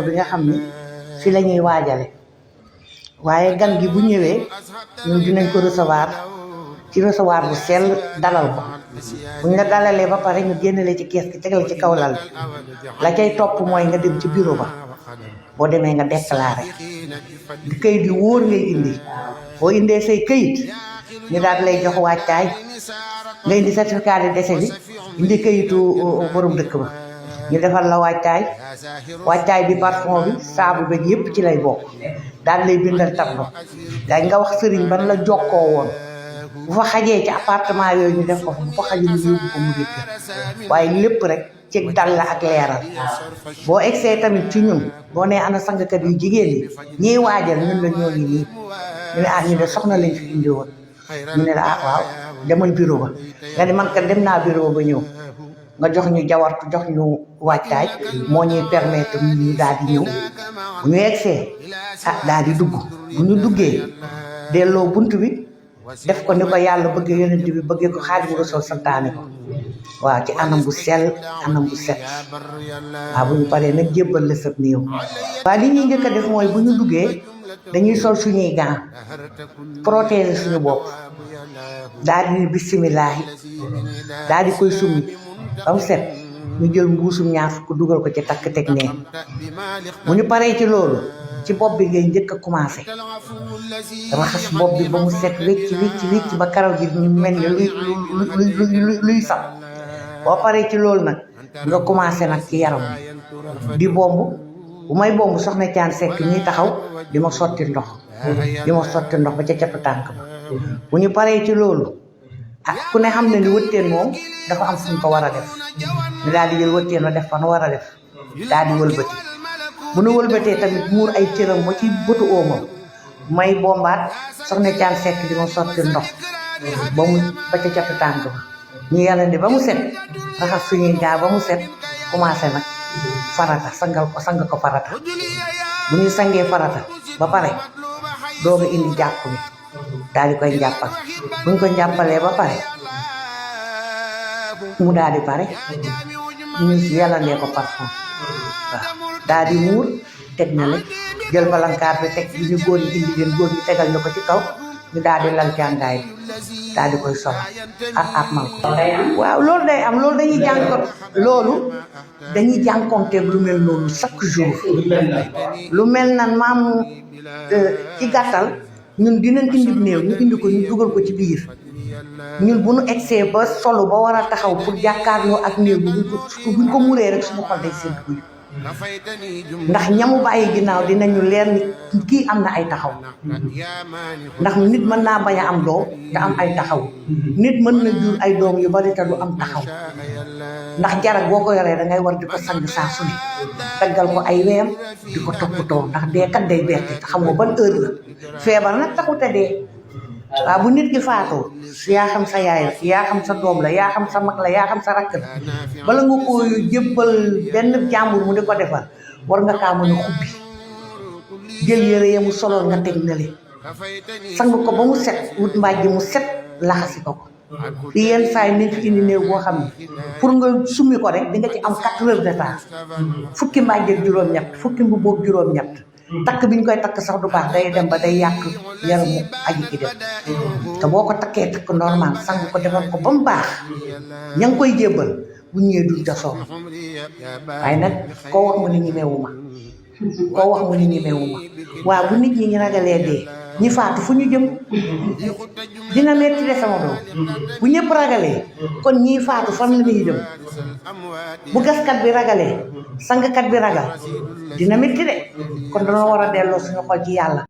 bi nga xam ni fi la ñuy waajale waaye gan gi bu ñëwee ñun dinañ ko recevoir ci recevoir bu sell dalal ko bu ñu la dalalee ba pare ñu génnale ci kees gi tegal ci kaw lal bi la cay topp mooy nga dem ci bureau ba boo demee nga déclaré di këyit yu wóor ngay indi boo indee say këyit ñu daal lay jox waajtaay nga indi certificat de décès bi indi këyitu borom dëkk ba ñu defal la waajtaay bi parfum bi saabu beeg yépp ci lay bokk daal lay bindal tableau daal nga wax sëriñ ban la jokkoo woon bu fa xajee ci appartement yooyu ñu def ko bu fa xajee ñu yóbbu ko mu dëkk waaye lépp rek ci dal la ak leeral boo egsee tamit ci ñun boo nee ana sangkat yu jigéen yi ñiy waajal ñun la ñoo ngi nii ñu ne ñu de soxna lañ fi indi woon ñu ne la waaw demal bureau ba nga ni man kat dem naa bureau ba ñëw nga jox ñu jawartu jox ñu waajtaay moo ñuy permettre ñu daal di ñëw bu ñu egsee daal di dugg bu ñu duggee delloo bunt bi def ko ni ko yàlla bëggee yonent bi bëggee ko Xaadimu Rasuul santaane ko waaw ci anam bu sell anam bu set waaw bu ñu paree nag jébbal la sab néew waaw li ñuy njëkk a def mooy bu ñu duggee dañuy sol suñuy gants protéger suñu bopp daal di bismillaahi daal di koy summi ba mu set ñu jël mbuusum ñaar fukk dugal ko ci takk teg nee bu ñu paree ci loolu ci bopp bi ngay njëkk a commencé raxas bopp bi ba mu set wécc ba karaw gi ñu mel ni luy sax boo paree ci loolu nag nga commencé nag ci yaram di bomb bu may bomb soxna Caan Sekk ñuy taxaw di ma sotti ndox ba ca catu tànk ba bu ñu paree ci loolu ku ne xam ne ni wëtteen moom dafa am fu ñu ko war a def ñu daal di jël wëtteen wa def fa nu war a def daal di wëlbati bu nu wëlbatee tamit muur ay cëram ba ci bëtu oomam may bombaat soxna Caan Sekk di ma sotti ndox ba ca catu tànk ba ñu yàllandi ba mu set raxas suñuy gaa ba mu set commencé nag farata sang ko farata bu ñuy sangee farata ba pare dooga indi jàpp bi daal di koy njàppal buñ ko njàppalee ba pare mu daal di pare ñu yàllandee ko parfum waaw daal di muur teg na la jël balankaar bi teg bi ñu góor yi indi leen góor ñi tegal ñu ko ci kaw ñu daal di lal jàngaay bi daal di koy solo ak man ko waaw loolu day am loolu dañuy jànkonteeg lu mel noonu chaque jour lu mel nan maam ci gàttal ñun dinañ indi néew ñu indi ko ñu dugal ko ci biir ñun bu nu egsee ba solo ba war a taxaw pour jàkkaarloo ak néew bi buñ ko muree rek suñu xol day sedd guy ndax ñamu bàyyi ginnaaw dinañu leer ni kii am na ay taxaw ndax nit mën naa bañ a am doom te am ay taxaw nit mën na jur ay doom yu bari te du am taxaw ndax jarag boo ko yoree da ngay war di ko sang saa su ne daggal ko ay weyam di ko toppatoo ndax dee kat day bette te xam nga ban heure la feebar nag taxut a dee waaw bu nit ki faatoo yaa xam sa yaay la yaa xam sa doom la yaa xam sa mag la yaa xam sa rakk la bala nga ko jébbal benn jàmbur mu di ko defal war nga kaa mën a xubbi jël yére ya mu soloon nga teg na leen sang ko ba mu set wut mbàjj mu set laxasi ko fi yenn saa yi nañ fi indi néew boo xam ne pour nga summi ko rek di nga ci am 4 heures de temps fukki mbàjj ak juróom-ñett fukki mbubb ak juróom-ñett takk bi ñu koy takk sax du baax day dem ba day yàq yaramu aji ki dem te boo ko takkee takk normal sang ko defal ko ba mu baax ña ngi koy jébbal bu ñëwee duñ ca soog waaye nag koo wax mu ni ñemewuma waaw bu nit ñi ñu ragalee dee ñi faatu fu ñu jëm dina metti de sama doom bu ñëpp ragalee kon ñii faatu fan la ñuy jëm bu gaskat bi ragalee sangkat bi ragal dina metti de kon dañoo war a delloo suñu xol ci yàlla